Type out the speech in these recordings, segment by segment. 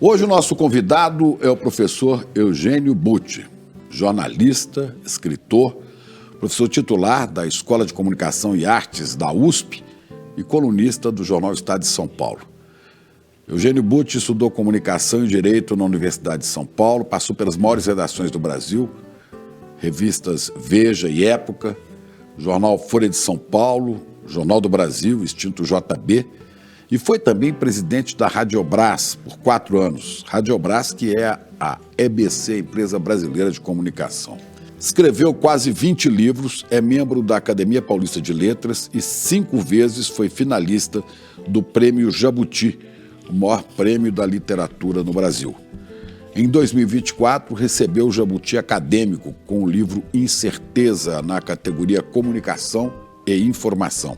Hoje o nosso convidado é o professor Eugênio Butti, jornalista, escritor, professor titular da Escola de Comunicação e Artes da USP e colunista do Jornal Estado de São Paulo. Eugênio Butti estudou Comunicação e Direito na Universidade de São Paulo, passou pelas maiores redações do Brasil, revistas Veja e Época, Jornal Folha de São Paulo, Jornal do Brasil, extinto JB, e foi também presidente da Radiobras por 4 anos. Radiobras, que é a EBC, Empresa Brasileira de Comunicação. Escreveu quase 20 livros, é membro da Academia Paulista de Letras e 5 vezes foi finalista do Prêmio Jabuti, o maior prêmio da literatura no Brasil. Em 2024, recebeu o Jabuti Acadêmico com o livro Incerteza, na categoria Comunicação e Informação.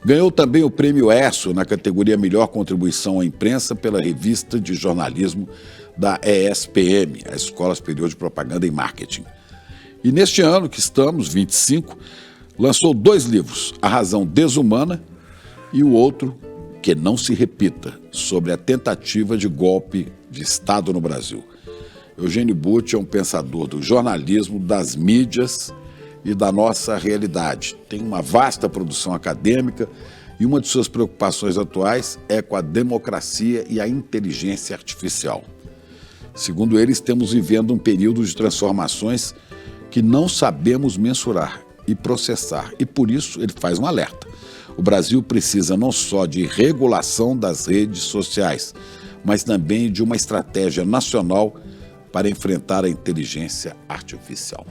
Ganhou também o Prêmio ESSO na categoria Melhor Contribuição à Imprensa pela revista de jornalismo da ESPM, a Escola Superior de Propaganda e Marketing. E neste ano que estamos, 25, lançou 2 livros, A Razão Desumana e o outro, Que Não Se Repita, sobre a tentativa de golpe de Estado no Brasil. Eugênio Butti é um pensador do jornalismo, das mídias e da nossa realidade. Tem uma vasta produção acadêmica e uma de suas preocupações atuais é com a democracia e a inteligência artificial. Segundo ele, estamos vivendo um período de transformações que não sabemos mensurar e processar, e por isso ele faz um alerta. O Brasil precisa não só de regulação das redes sociais, mas também de uma estratégia nacional para enfrentar a inteligência artificial.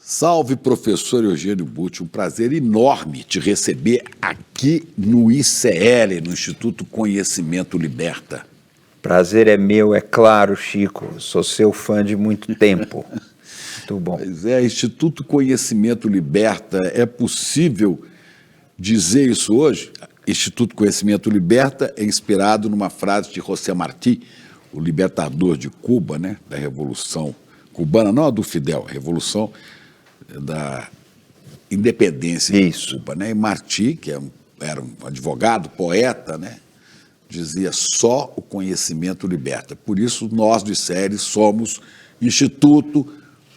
Salve, professor Eugênio Butti, um prazer enorme te receber aqui no ICL, no Instituto Conhecimento Liberta. Prazer é meu, é claro, Chico, sou seu fã de muito tempo. Muito bom. Pois é, Instituto Conhecimento Liberta, é possível dizer isso hoje? Instituto Conhecimento Liberta é inspirado numa frase de José Martí, o libertador de Cuba, né, da Revolução Cubana, não a do Fidel, a Revolução da independência de Cuba, né? E Martí, que era um advogado, poeta, né? Dizia: só o conhecimento liberta. Por isso, nós do ICL somos Instituto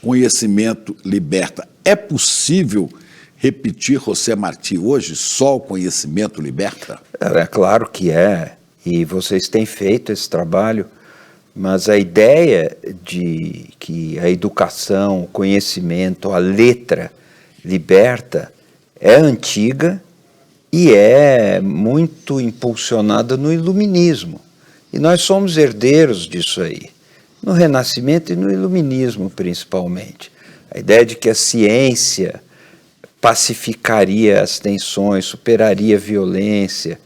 Conhecimento Liberta. É possível repetir José Martí hoje? Só o conhecimento liberta? É claro que é, e vocês têm feito esse trabalho, mas a ideia de que a educação, o conhecimento, a letra liberta é antiga e é muito impulsionada no iluminismo. E nós somos herdeiros disso aí, no Renascimento e no iluminismo principalmente. A ideia de que a ciência pacificaria as tensões, superaria a violência.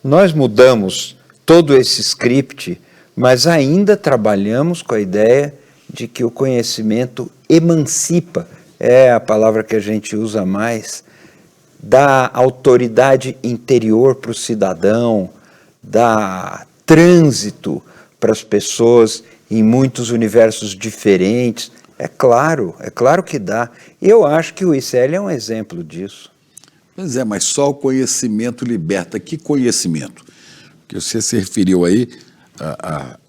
Nós mudamos todo esse script, mas ainda trabalhamos com a ideia de que o conhecimento emancipa, é a palavra que a gente usa mais, dá autoridade interior para o cidadão, dá trânsito para as pessoas em muitos universos diferentes. É claro que dá. Eu acho que o ICL é um exemplo disso. Pois é, mas só o conhecimento liberta. Que conhecimento? Porque você se referiu aí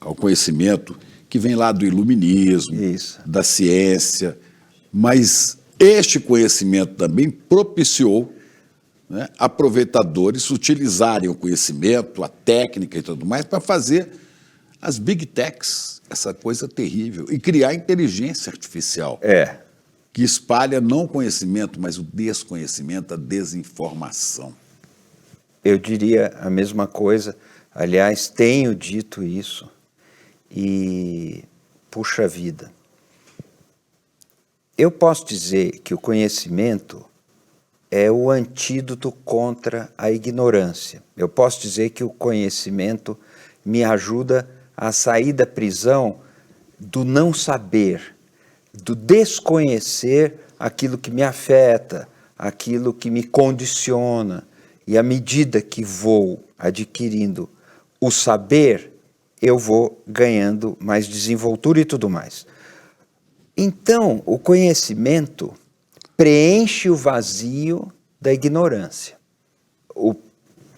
ao conhecimento que vem lá do iluminismo, Isso. Da ciência, mas este conhecimento também propiciou, né, aproveitadores utilizarem o conhecimento, a técnica e tudo mais para fazer as big techs, essa coisa terrível, e criar inteligência artificial, que espalha não o conhecimento, mas o desconhecimento, a desinformação. Eu diria a mesma coisa. Aliás, tenho dito isso e, puxa vida, eu posso dizer que o conhecimento é o antídoto contra a ignorância. Eu posso dizer que o conhecimento me ajuda a sair da prisão do não saber, do desconhecer aquilo que me afeta, aquilo que me condiciona. E à medida que vou adquirindo o saber, eu vou ganhando mais desenvoltura e tudo mais. Então, o conhecimento preenche o vazio da ignorância. O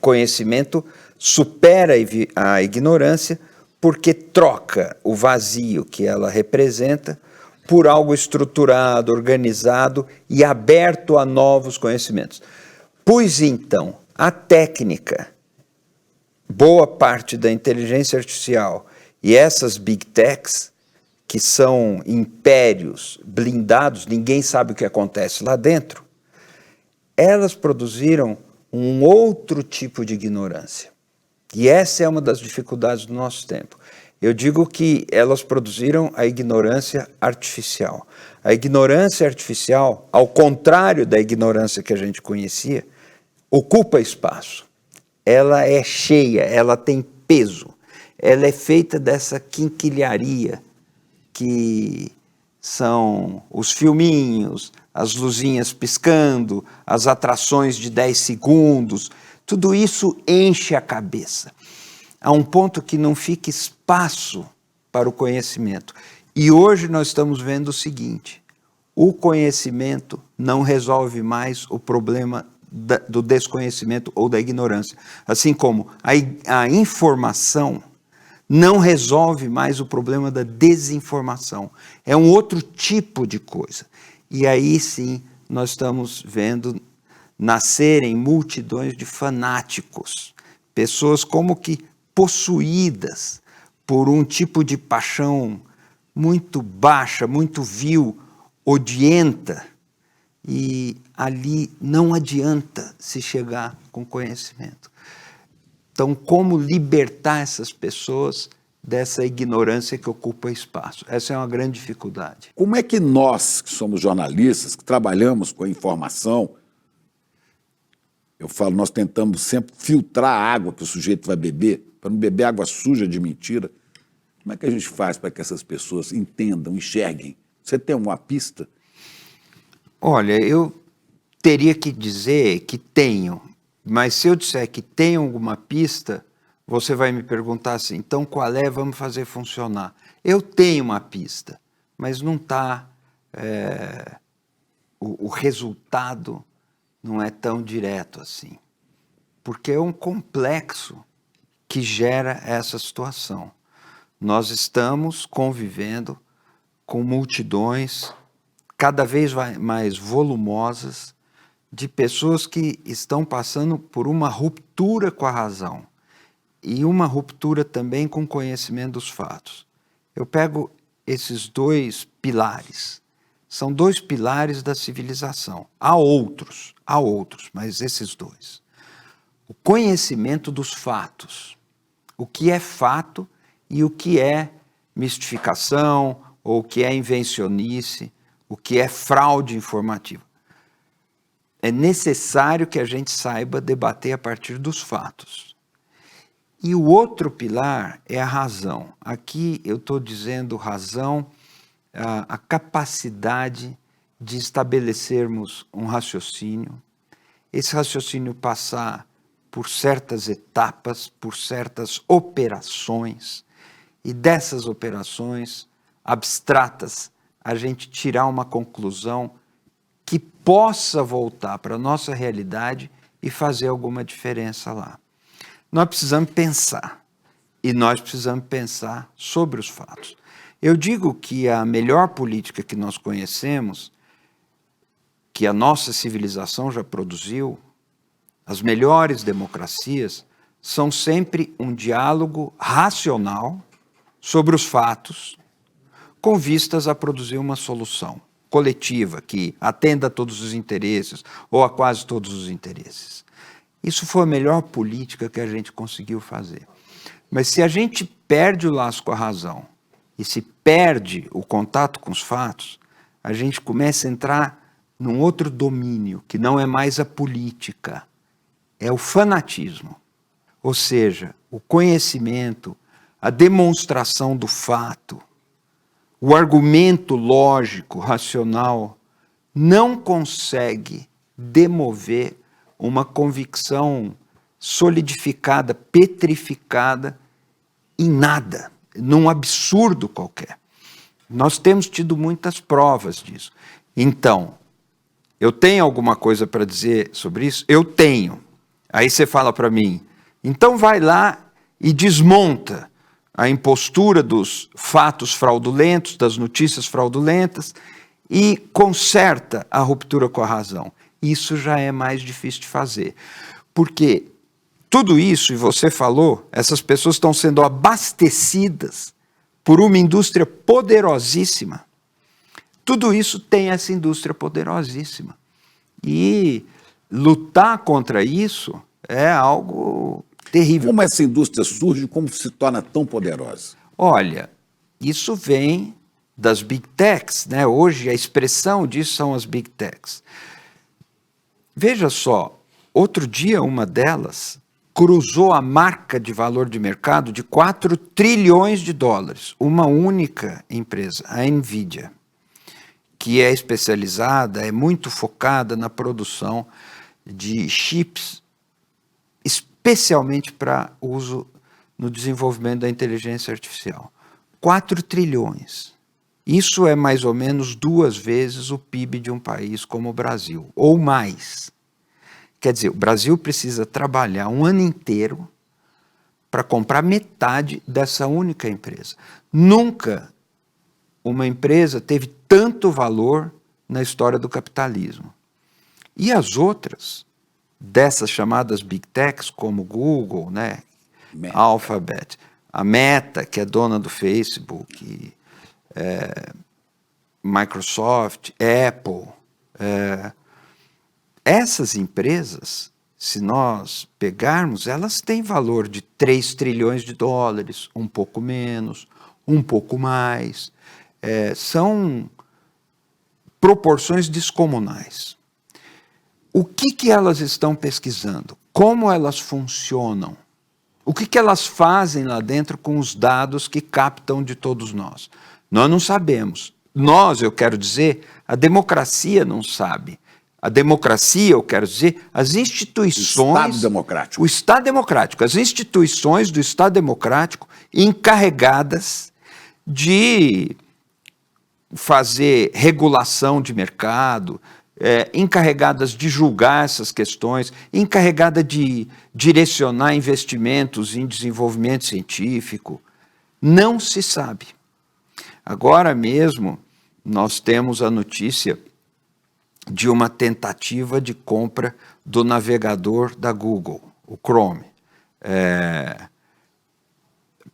conhecimento supera a ignorância porque troca o vazio que ela representa por algo estruturado, organizado e aberto a novos conhecimentos. Pois então, a técnica, boa parte da inteligência artificial e essas big techs, que são impérios blindados, ninguém sabe o que acontece lá dentro, elas produziram um outro tipo de ignorância. E essa é uma das dificuldades do nosso tempo. Eu digo que elas produziram a ignorância artificial. A ignorância artificial, ao contrário da ignorância que a gente conhecia, ocupa espaço. Ela é cheia, ela tem peso. Ela é feita dessa quinquilharia que são os filminhos, as luzinhas piscando, as atrações de 10 segundos. Tudo isso enche a cabeça, a um ponto que não fica espaço para o conhecimento. E hoje nós estamos vendo o seguinte: o conhecimento não resolve mais o problema do desconhecimento ou da ignorância. Assim como a informação não resolve mais o problema da desinformação. É um outro tipo de coisa. E aí sim nós estamos vendo nascerem multidões de fanáticos, pessoas como que possuídas por um tipo de paixão muito baixa, muito vil, odienta, e ali não adianta se chegar com conhecimento. Então, como libertar essas pessoas dessa ignorância que ocupa espaço? Essa é uma grande dificuldade. Como é que nós, que somos jornalistas, que trabalhamos com a informação, eu falo, nós tentamos sempre filtrar a água que o sujeito vai beber, para não beber água suja de mentira. Como é que a gente faz para que essas pessoas entendam, enxerguem? Você tem uma pista? Olha, eu teria que dizer que tenho, mas se eu disser que tenho alguma pista, você vai me perguntar assim, então qual é? Vamos fazer funcionar. Eu tenho uma pista, mas não está... o resultado não é tão direto assim, porque é um complexo que gera essa situação. Nós estamos convivendo com multidões cada vez mais volumosas de pessoas que estão passando por uma ruptura com a razão e uma ruptura também com o conhecimento dos fatos. Eu pego esses dois pilares. São dois pilares da civilização. Há outros, mas esses dois. O conhecimento dos fatos. O que é fato e o que é mistificação, ou o que é invencionice, o que é fraude informativa. É necessário que a gente saiba debater a partir dos fatos. E o outro pilar é a razão. Aqui eu estou dizendo razão, a capacidade de estabelecermos um raciocínio, esse raciocínio passar por certas etapas, por certas operações, e dessas operações abstratas, a gente tirar uma conclusão que possa voltar para a nossa realidade e fazer alguma diferença lá. Nós precisamos pensar, e nós precisamos pensar sobre os fatos. Eu digo que a melhor política que nós conhecemos, que a nossa civilização já produziu, as melhores democracias, são sempre um diálogo racional sobre os fatos, com vistas a produzir uma solução coletiva que atenda a todos os interesses, ou a quase todos os interesses. Isso foi a melhor política que a gente conseguiu fazer. Mas se a gente perde o laço com a razão, e se perde o contato com os fatos, a gente começa a entrar num outro domínio, que não é mais a política, é o fanatismo. Ou seja, o conhecimento, a demonstração do fato, o argumento lógico, racional, não consegue demover uma convicção solidificada, petrificada em nada, num absurdo qualquer. Nós temos tido muitas provas disso. Então, eu tenho alguma coisa para dizer sobre isso? Eu tenho. Aí você fala para mim, então vai lá e desmonta a impostura dos fatos fraudulentos, das notícias fraudulentas, e conserta a ruptura com a razão. Isso já é mais difícil de fazer. Porque tudo isso, e você falou, essas pessoas estão sendo abastecidas por uma indústria poderosíssima. Tudo isso tem essa indústria poderosíssima. E lutar contra isso é algo terrível. Como essa indústria surge, como se torna tão poderosa? Olha, isso vem das Big Techs, né? Hoje a expressão disso são as Big Techs. Veja só, outro dia uma delas cruzou a marca de valor de mercado de 4 trilhões de dólares, uma única empresa, a NVIDIA, que é especializada, é muito focada na produção de chips, especialmente para uso no desenvolvimento da inteligência artificial. 4 trilhões. Isso é mais ou menos 2 vezes o PIB de um país como o Brasil, ou mais. Quer dizer, o Brasil precisa trabalhar um ano inteiro para comprar metade dessa única empresa. Nunca uma empresa teve tanto valor na história do capitalismo. E as outras, dessas chamadas Big Techs, como Google, né, Alphabet, a Meta, que é dona do Facebook, Microsoft, Apple, essas empresas, se nós pegarmos, elas têm valor de 3 trilhões de dólares, um pouco menos, um pouco mais. São proporções descomunais. O que elas estão pesquisando? Como elas funcionam? O que elas fazem lá dentro com os dados que captam de todos nós? Nós não sabemos. Nós, eu quero dizer, a democracia não sabe. A democracia, eu quero dizer, as instituições... O Estado democrático. O Estado democrático. As instituições do Estado democrático encarregadas de fazer regulação de mercado, encarregadas de julgar essas questões, encarregada de direcionar investimentos em desenvolvimento científico. Não se sabe. Agora mesmo, nós temos a notícia de uma tentativa de compra do navegador da Google, o Chrome.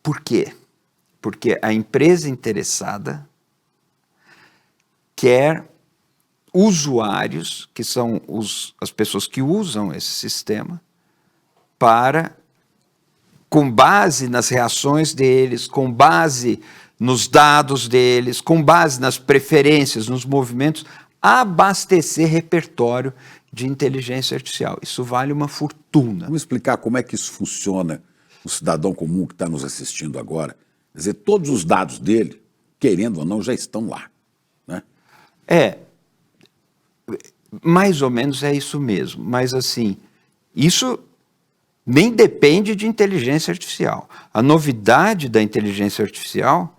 Por quê? Porque a empresa interessada quer usuários, que são as pessoas que usam esse sistema, para, com base nas reações deles, com base nos dados deles, com base nas preferências, nos movimentos, abastecer repertório de inteligência artificial. Isso vale uma fortuna. Vamos explicar como é que isso funciona, o cidadão comum que está nos assistindo agora. Quer dizer, todos os dados dele, querendo ou não, já estão lá, né? Mais ou menos é isso mesmo, mas assim, isso nem depende de inteligência artificial. A novidade da inteligência artificial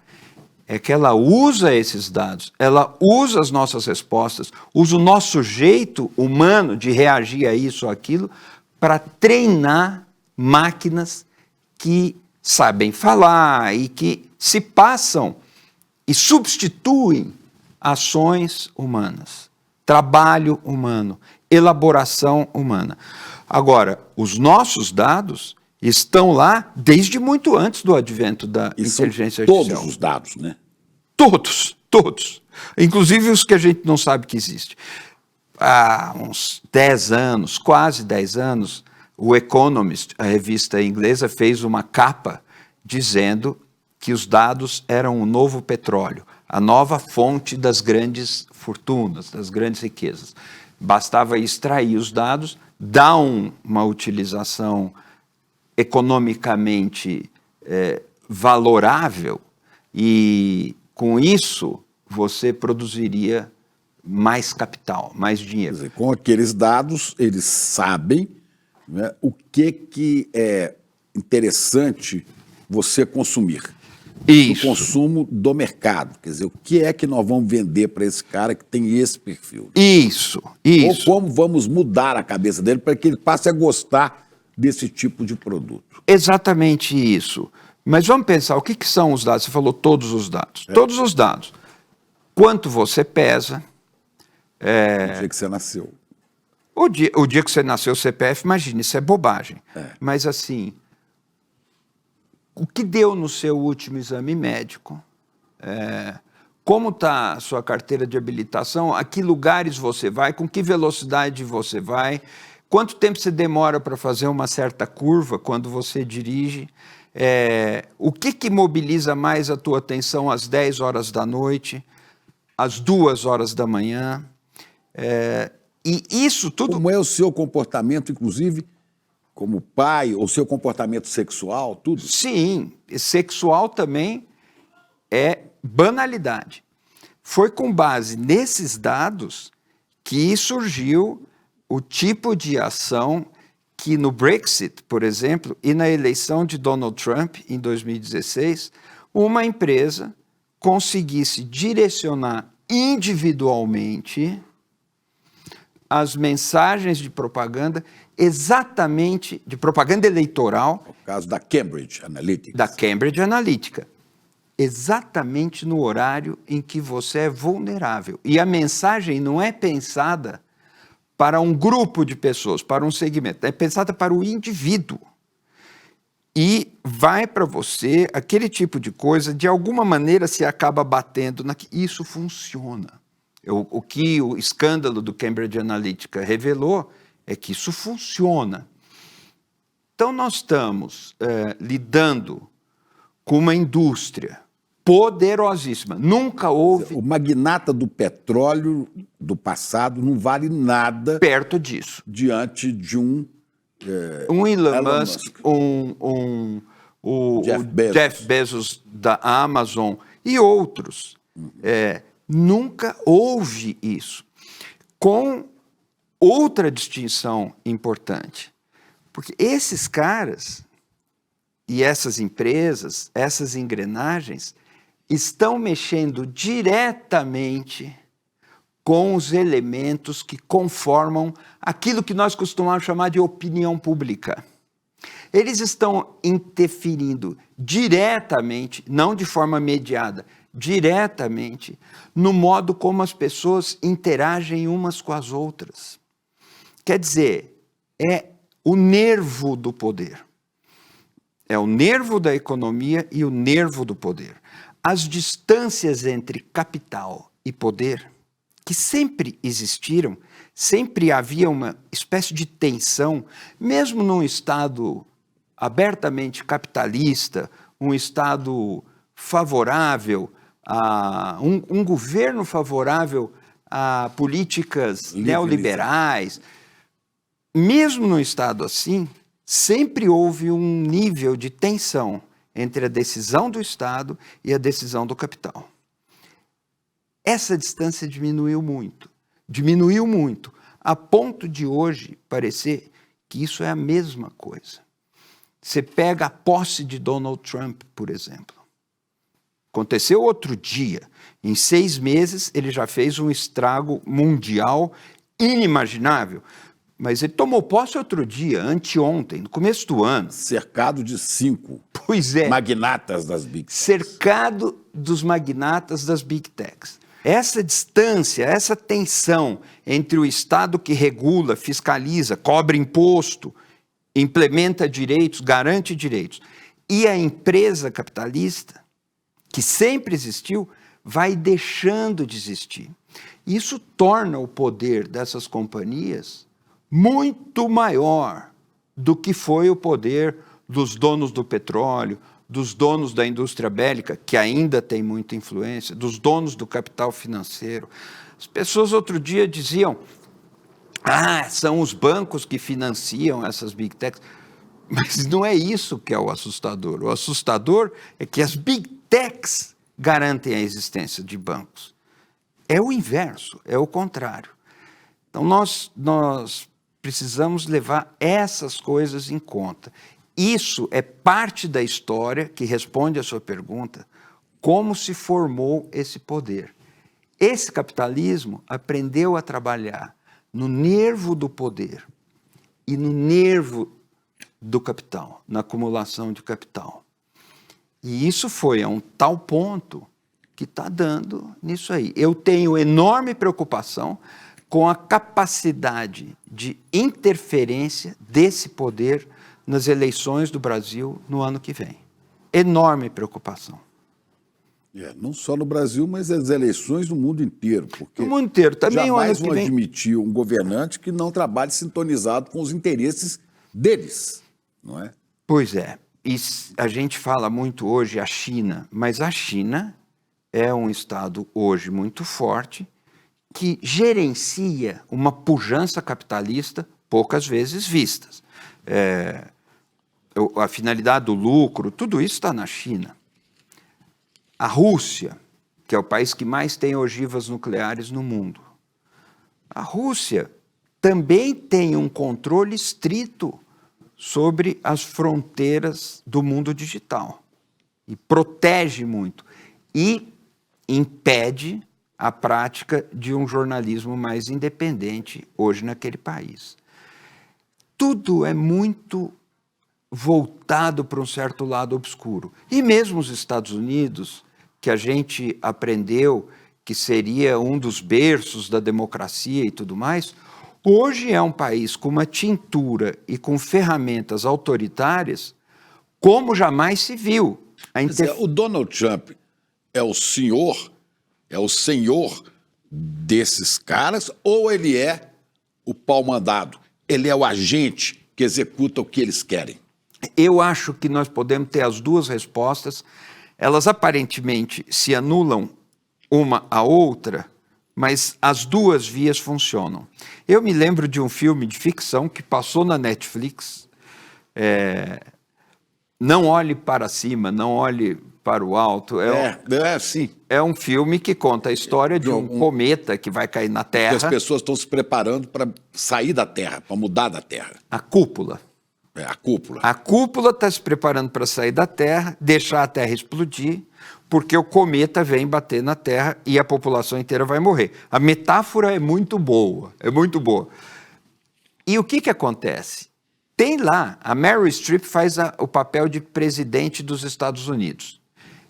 é que ela usa esses dados, ela usa as nossas respostas, usa o nosso jeito humano de reagir a isso ou aquilo para treinar máquinas que sabem falar e que se passam e substituem ações humanas, trabalho humano, elaboração humana. Agora, os nossos dados estão lá desde muito antes do advento da inteligência artificial. Todos os dados, né? Todos. Inclusive os que a gente não sabe que existe. Há uns 10 anos, quase 10 anos, o Economist, a revista inglesa, fez uma capa dizendo que os dados eram o novo petróleo, a nova fonte das grandes fortunas, das grandes riquezas. Bastava extrair os dados, dar uma utilização economicamente valorável e, com isso, você produziria mais capital, mais dinheiro. Quer dizer, com aqueles dados, eles sabem, né, o que é interessante você consumir. Isso. O consumo do mercado. Quer dizer, o que é que nós vamos vender para esse cara que tem esse perfil? Isso. Ou como vamos mudar a cabeça dele para que ele passe a gostar desse tipo de produto. Exatamente isso. Mas vamos pensar, o que são os dados? Você falou todos os dados. Todos os dados. Quanto você pesa. O dia que você nasceu. O dia que você nasceu, o CPF, imagina, isso é bobagem. Mas assim, o que deu no seu último exame médico? Como está a sua carteira de habilitação? A que lugares você vai? Com que velocidade você vai? Quanto tempo você demora para fazer uma certa curva quando você dirige? O que mobiliza mais a tua atenção às 10 horas da noite, às 2 horas da manhã? E isso tudo... Como é o seu comportamento, inclusive, como pai, ou seu comportamento sexual, tudo? Sim, sexual também é banalidade. Foi com base nesses dados que surgiu o tipo de ação que no Brexit, por exemplo, e na eleição de Donald Trump em 2016, uma empresa conseguisse direcionar individualmente as mensagens de propaganda, exatamente de propaganda eleitoral. No caso da Cambridge Analytica. Da Cambridge Analytica. Exatamente no horário em que você é vulnerável. E a mensagem não é pensada para um grupo de pessoas, para um segmento, é pensada para o indivíduo. E vai para você aquele tipo de coisa, de alguma maneira se acaba batendo na que isso funciona. O que o escândalo do Cambridge Analytica revelou é que isso funciona. Então, nós estamos lidando com uma indústria poderosíssima. Nunca houve... O magnata do petróleo do passado não vale nada... perto disso. ...diante de um Elon Musk, o Jeff Bezos da Amazon e outros. Nunca houve isso. Com outra distinção importante. Porque esses caras e essas empresas, essas engrenagens, estão mexendo diretamente com os elementos que conformam aquilo que nós costumamos chamar de opinião pública. Eles estão interferindo diretamente, não de forma mediada, diretamente no modo como as pessoas interagem umas com as outras. Quer dizer, é o nervo do poder. É o nervo da economia e o nervo do poder. As distâncias entre capital e poder, que sempre existiram, sempre havia uma espécie de tensão, mesmo num Estado abertamente capitalista, um Estado favorável, um governo favorável a políticas neoliberais. Mesmo num Estado assim, sempre houve um nível de tensão entre a decisão do Estado e a decisão do capital. Essa distância diminuiu muito, a ponto de hoje parecer que isso é a mesma coisa. Você pega a posse de Donald Trump, por exemplo. Aconteceu outro dia. Em 6 meses, ele já fez um estrago mundial inimaginável. Mas ele tomou posse outro dia, anteontem, no começo do ano. Cercado de 5 magnatas das Big Techs. Cercado dos magnatas das Big Techs. Essa distância, essa tensão entre o Estado que regula, fiscaliza, cobra imposto, implementa direitos, garante direitos, e a empresa capitalista, que sempre existiu, vai deixando de existir. Isso torna o poder dessas companhias muito maior do que foi o poder dos donos do petróleo, dos donos da indústria bélica, que ainda tem muita influência, dos donos do capital financeiro. As pessoas outro dia diziam, são os bancos que financiam essas Big Techs. Mas não é isso que é o assustador. O assustador é que as Big Techs garantem a existência de bancos. É o inverso, é o contrário. Então, nós precisamos levar essas coisas em conta. isso é parte da história que responde à sua pergunta, como se formou esse poder. Esse capitalismo aprendeu a trabalhar no nervo do poder e no nervo do capital, na acumulação de capital. E isso foi a um tal ponto que está dando nisso aí. Eu tenho enorme preocupação com a capacidade de interferência desse poder nas eleições do Brasil no ano que vem. Enorme preocupação. Não só no Brasil, mas as eleições no mundo inteiro. Porque no mundo inteiro. Também jamais vão admitir um governante que não trabalhe sintonizado com os interesses deles, não é? Pois é. E a gente fala muito hoje a China, mas a China é um Estado hoje muito forte que gerencia uma pujança capitalista poucas vezes vistas. A finalidade do lucro, tudo isso está na China. A Rússia, que é o país que mais tem ogivas nucleares no mundo, a Rússia também tem um controle estrito sobre as fronteiras do mundo digital e protege muito e impede a prática de um jornalismo mais independente hoje naquele país. Tudo é muito voltado para um certo lado obscuro. E mesmo os Estados Unidos, que a gente aprendeu que seria um dos berços da democracia e tudo mais, hoje é um país com uma tintura e com ferramentas autoritárias como jamais se viu. O Donald Trump é o senhor desses caras ou ele é o pau-mandado? Ele é o agente que executa o que eles querem? Eu acho que nós podemos ter as duas respostas. Elas aparentemente se anulam uma à outra, mas as duas vias funcionam. Eu me lembro de um filme de ficção que passou na Netflix, Não Olhe para Cima, Não Olhe para o Alto. Sim. É um filme que conta a história de um cometa que vai cair na Terra. Que as pessoas estão se preparando para sair da Terra, para mudar da Terra. A cúpula. A cúpula. A cúpula está se preparando para sair da Terra, deixar a Terra explodir, porque o cometa vem bater na Terra e a população inteira vai morrer. A metáfora é muito boa, E o que acontece? Tem lá, a Meryl Streep faz o papel de presidente dos Estados Unidos.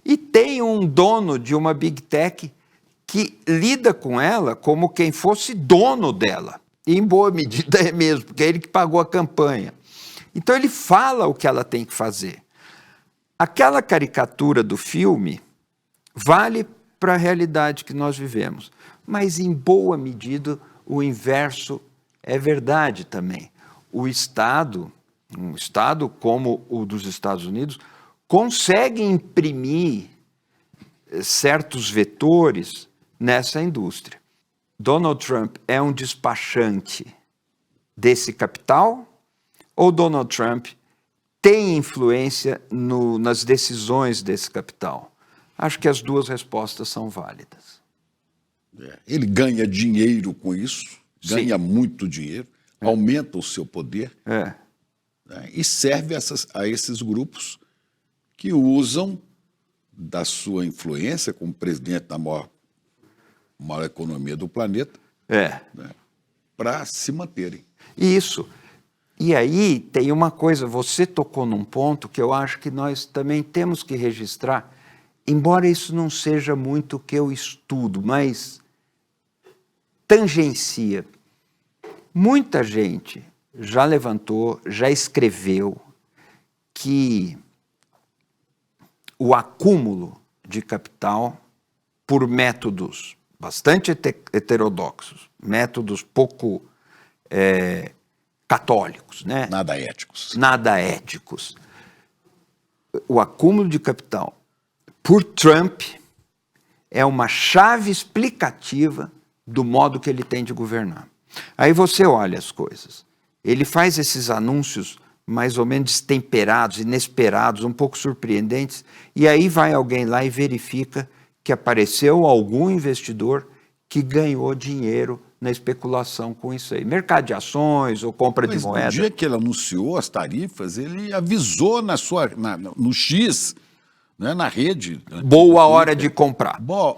E tem um dono de uma Big Tech que lida com ela como quem fosse dono dela. E em boa medida é mesmo, porque é ele que pagou a campanha. Então ele fala o que ela tem que fazer. Aquela caricatura do filme vale para a realidade que nós vivemos, mas em boa medida o inverso é verdade também. Um Estado como o dos Estados Unidos consegue imprimir certos vetores nessa indústria. Donald Trump é um despachante desse capital ou Donald Trump tem influência nas decisões desse capital? Acho que as duas respostas são válidas. Ele ganha dinheiro com isso, ganha muito dinheiro, aumenta o seu poder e serve a esses grupos que usam da sua influência como presidente da maior economia do planeta para se manterem. Isso. E aí tem uma coisa, você tocou num ponto que eu acho que nós também temos que registrar, embora isso não seja muito o que eu estudo, mas tangencia. Muita gente já levantou, já escreveu que o acúmulo de capital por métodos bastante heterodoxos, métodos pouco católicos, né? Nada éticos. O acúmulo de capital por Trump é uma chave explicativa do modo que ele tem de governar. Aí você olha as coisas. Ele faz esses anúncios mais ou menos destemperados, inesperados, um pouco surpreendentes, e aí vai alguém lá e verifica que apareceu algum investidor que ganhou dinheiro na especulação com isso aí. Mercado de ações ou compra de moeda. No dia que ele anunciou as tarifas, ele avisou no X, né, na rede. Boa hora de comprar. Boa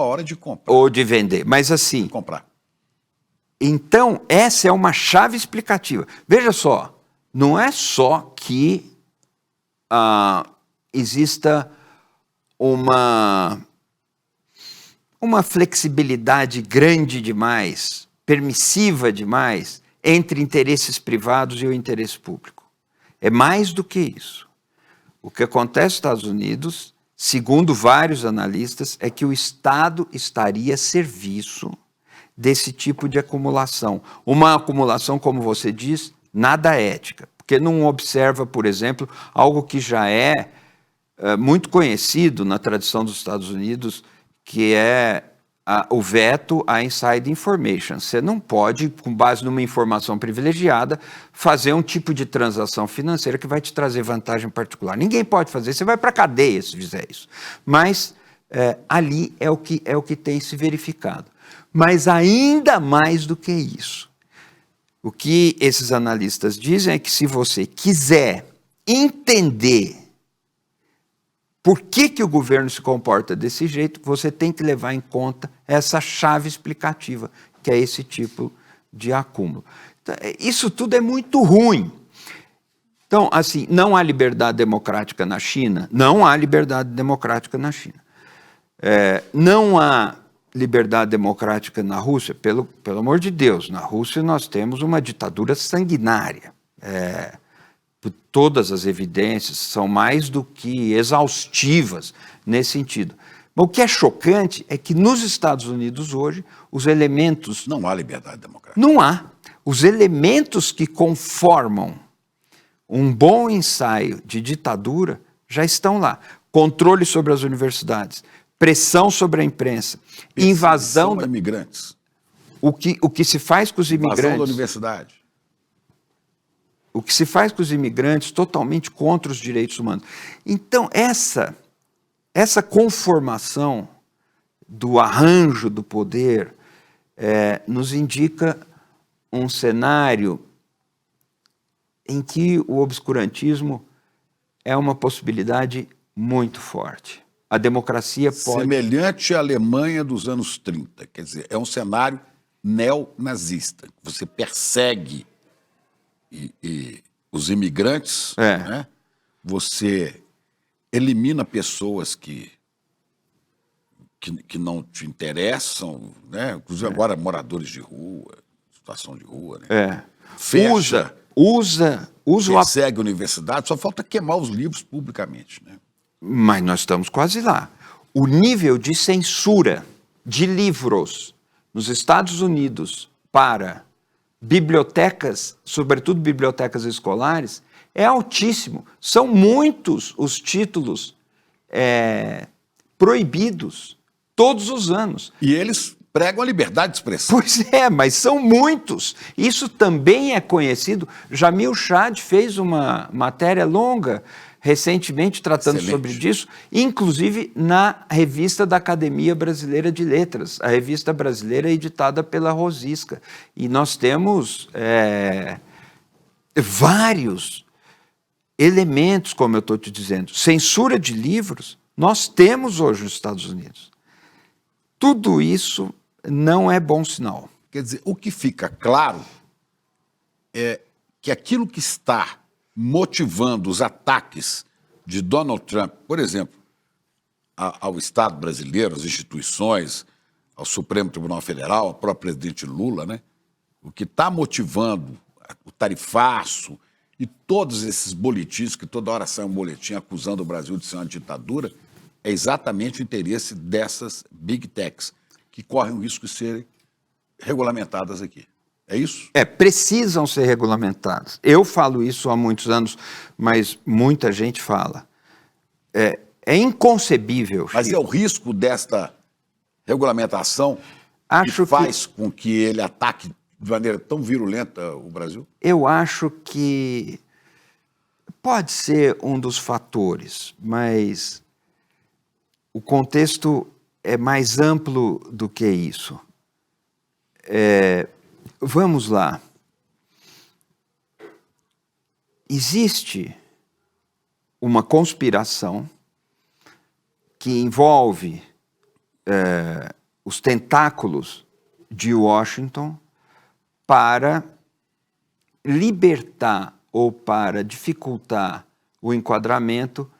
hora de comprar. Ou de vender. Mas assim... comprar. Então, essa é uma chave explicativa. Veja só, não é só que exista uma flexibilidade grande demais, permissiva demais, entre interesses privados e o interesse público. É mais do que isso. O que acontece nos Estados Unidos, segundo vários analistas, é que o Estado estaria a serviço desse tipo de acumulação. Uma acumulação, como você diz, nada ética, porque não observa, por exemplo, algo que já é muito conhecido na tradição dos Estados Unidos, que é o veto à inside information. Você não pode, com base numa informação privilegiada, fazer um tipo de transação financeira que vai te trazer vantagem particular. Ninguém pode fazer, você vai para a cadeia se fizer isso. Mas ali é o que tem se verificado. Mas ainda mais do que isso, o que esses analistas dizem é que se você quiser entender por que o governo se comporta desse jeito, você tem que levar em conta essa chave explicativa, que é esse tipo de acúmulo. Então, isso tudo é muito ruim. Então, assim, não há liberdade democrática na China? Não há liberdade democrática na China. Não há liberdade democrática na Rússia? Pelo amor de Deus, na Rússia nós temos uma ditadura sanguinária. Todas as evidências são mais do que exaustivas nesse sentido. Mas o que é chocante é que nos Estados Unidos hoje, os elementos... Não há liberdade democrática. Não há. Os elementos que conformam um bom ensaio de ditadura já estão lá. Controle sobre as universidades, pressão sobre a imprensa, invasão de imigrantes. O que se faz com os imigrantes... Invasão da universidade. O que se faz com os imigrantes totalmente contra os direitos humanos. Então, essa conformação do arranjo do poder nos indica um cenário em que o obscurantismo é uma possibilidade muito forte. A democracia pode... Semelhante à Alemanha dos anos 30, quer dizer, é um cenário neonazista. Você persegue os imigrantes, né? Você elimina pessoas que não te interessam, né? Inclusive agora moradores de rua, situação de rua, né? Fecha, persegue a universidade, só falta queimar os livros publicamente, né? Mas nós estamos quase lá. O nível de censura de livros nos Estados Unidos para bibliotecas, sobretudo bibliotecas escolares, é altíssimo. São muitos os títulos proibidos todos os anos. E eles pregam a liberdade de expressão. Pois é, mas são muitos. Isso também é conhecido. Jamil Chad fez uma matéria longa recentemente tratando sobre isso, inclusive na revista da Academia Brasileira de Letras, a revista brasileira editada pela Rosisca. E nós temos vários elementos, como eu estou te dizendo. Censura de livros, nós temos hoje nos Estados Unidos. Tudo isso não é bom sinal. Quer dizer, o que fica claro é que aquilo que está motivando os ataques de Donald Trump, por exemplo, ao Estado brasileiro, às instituições, ao Supremo Tribunal Federal, ao próprio presidente Lula, né? O que está motivando o tarifaço e todos esses boletins, que toda hora sai um boletim acusando o Brasil de ser uma ditadura, é exatamente o interesse dessas big techs, que correm o risco de serem regulamentadas aqui. É isso? Precisam ser regulamentadas. Eu falo isso há muitos anos, mas muita gente fala. É inconcebível. Mas Chico. É o risco desta regulamentação que faz com que ele ataque de maneira tão virulenta o Brasil? Eu acho que pode ser um dos fatores, mas o contexto é mais amplo do que isso. Vamos lá. Existe uma conspiração que envolve os tentáculos de Washington para libertar ou para dificultar o enquadramento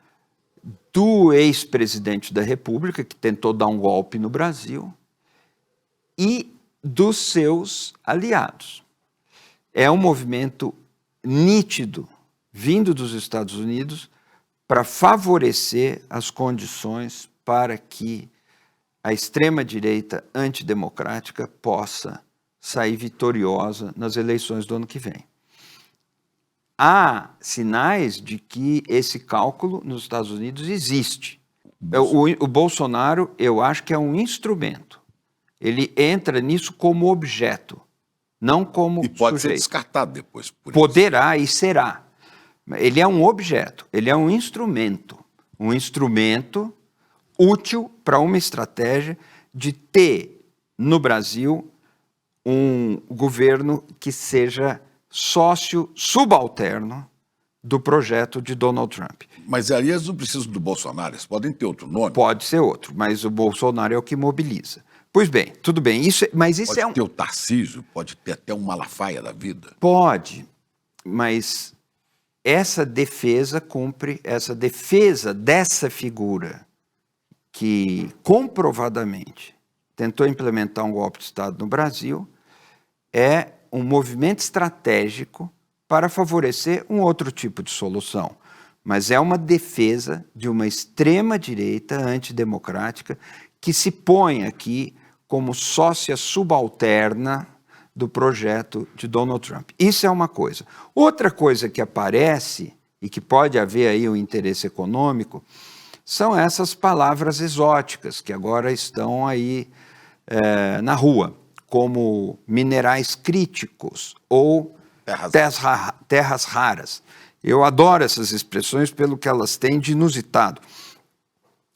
do ex-presidente da República, que tentou dar um golpe no Brasil, e dos seus aliados. É um movimento nítido, vindo dos Estados Unidos, para favorecer as condições para que a extrema-direita antidemocrática possa sair vitoriosa nas eleições do ano que vem. Há sinais de que esse cálculo nos Estados Unidos existe. O Bolsonaro, eu acho que é um instrumento. Ele entra nisso como objeto, não como sujeito. E pode ser descartado depois. Poderá e será. Ele é um objeto, ele é um instrumento útil para uma estratégia de ter no Brasil um governo que seja sócio subalterno do projeto de Donald Trump. Mas aí eles não precisam do Bolsonaro, eles podem ter outro nome. Pode ser outro, mas o Bolsonaro é o que mobiliza. Pois bem, tudo bem, mas isso pode ter o Tarcísio, pode ter até um Malafaia da vida. Pode, mas essa defesa dessa figura que comprovadamente tentou implementar um golpe de Estado no Brasil é um movimento estratégico para favorecer um outro tipo de solução. Mas é uma defesa de uma extrema-direita antidemocrática que se põe aqui como sócia subalterna do projeto de Donald Trump. Isso é uma coisa. Outra coisa que aparece, e que pode haver aí um interesse econômico, são essas palavras exóticas que agora estão aí na rua, como minerais críticos ou terras raras. Eu adoro essas expressões pelo que elas têm de inusitado.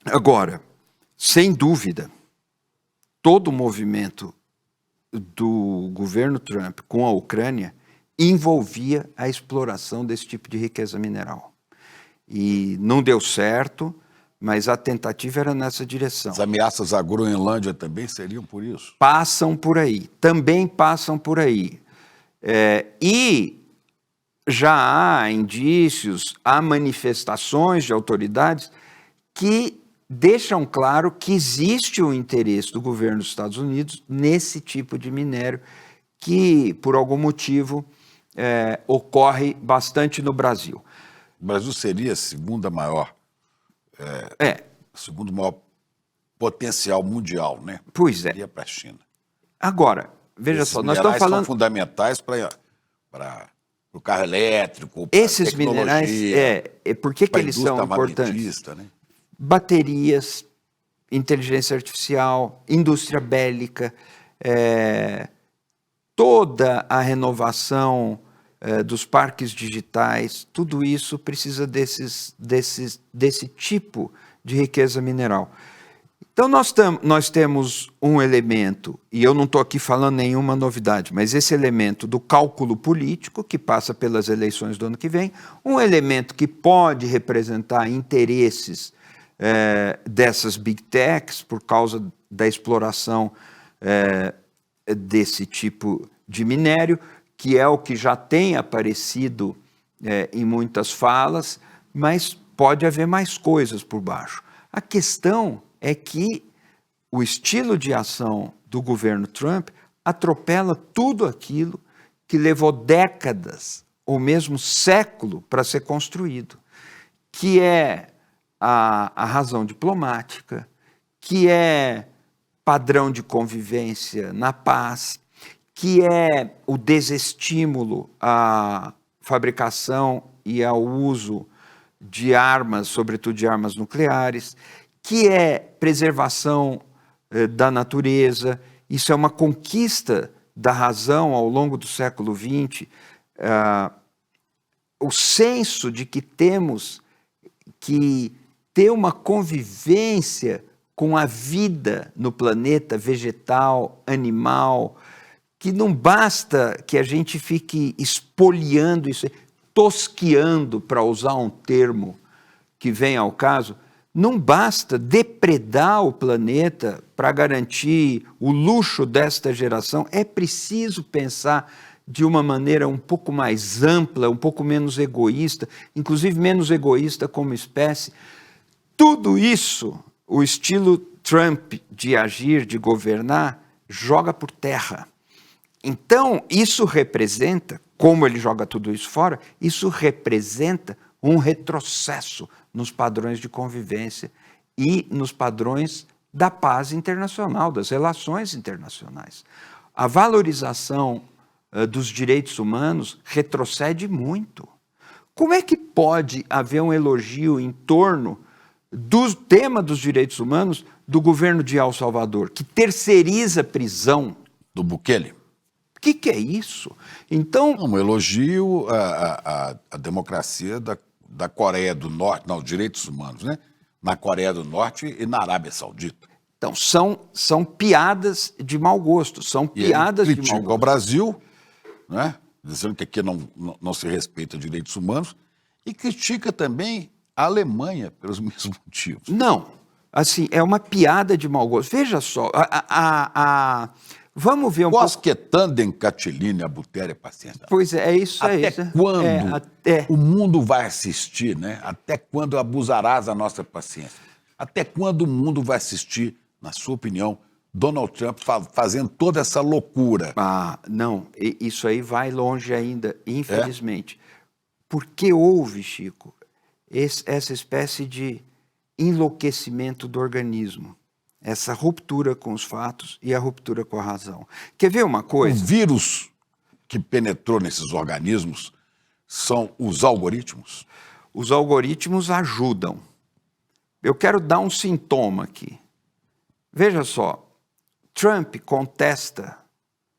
Agora, sem dúvida, todo o movimento do governo Trump com a Ucrânia envolvia a exploração desse tipo de riqueza mineral. E não deu certo, mas a tentativa era nessa direção. As ameaças à Groenlândia também seriam por isso? Passam por aí, também passam por aí. E já há indícios, há manifestações de autoridades que deixam claro que existe o interesse do governo dos Estados Unidos nesse tipo de minério que, por algum motivo, ocorre bastante no Brasil. O Brasil seria a segunda maior, segundo maior potencial mundial, né? Pois é. Seria para a China. Agora, veja só, nós estamos falando... são fundamentais para o carro elétrico, para esses minerais, por que eles são importantes? Né? Baterias, inteligência artificial, indústria bélica, toda a renovação dos parques digitais, tudo isso precisa desse tipo de riqueza mineral. Então, nós temos um elemento, e eu não estou aqui falando nenhuma novidade, mas esse elemento do cálculo político, que passa pelas eleições do ano que vem, um elemento que pode representar interesses dessas big techs, por causa da exploração desse tipo de minério, que é o que já tem aparecido em muitas falas, mas pode haver mais coisas por baixo. A questão é que o estilo de ação do governo Trump atropela tudo aquilo que levou décadas ou mesmo século para ser construído, que é a razão diplomática, que é padrão de convivência na paz, que é o desestímulo à fabricação e ao uso de armas, sobretudo de armas nucleares, que é preservação da natureza. Isso é uma conquista da razão ao longo do século XX, o senso de que temos que ter uma convivência com a vida no planeta vegetal, animal, que não basta que a gente fique espoliando isso, tosquiando, para usar um termo que vem ao caso, não basta depredar o planeta para garantir o luxo desta geração, é preciso pensar de uma maneira um pouco mais ampla, um pouco menos egoísta, inclusive menos egoísta como espécie. Tudo isso, o estilo Trump de agir, de governar, joga por terra. Então, isso representa, como ele joga tudo isso fora, isso representa um retrocesso nos padrões de convivência e nos padrões da paz internacional, das relações internacionais. A valorização dos direitos humanos retrocede muito. Como é que pode haver um elogio em torno do tema dos direitos humanos do governo de El Salvador, que terceiriza a prisão? Do Bukele? O que é isso? Então, um elogio à democracia da Coreia do Norte, não, os direitos humanos, né? Na Coreia do Norte e na Arábia Saudita. Então, são piadas de mau gosto, são piadas de mau gosto. O Brasil, né? Dizendo que aqui não se respeita direitos humanos, e critica também a Alemanha pelos mesmos motivos. Não, assim, é uma piada de mau gosto. Veja só, vamos ver um pouco... Quosquetandem Catilina, a butéria paciência. Pois é isso aí. Até quando o mundo vai assistir, né? Até quando abusarás da nossa paciência? Até quando o mundo vai assistir, na sua opinião, Donald Trump fazendo toda essa loucura? Não, isso aí vai longe ainda, infelizmente. Porque houve, Chico, essa espécie de enlouquecimento do organismo. Essa ruptura com os fatos e a ruptura com a razão. Quer ver uma coisa? O vírus que penetrou nesses organismos são os algoritmos? Os algoritmos ajudam. Eu quero dar um sintoma aqui. Veja só, Trump contesta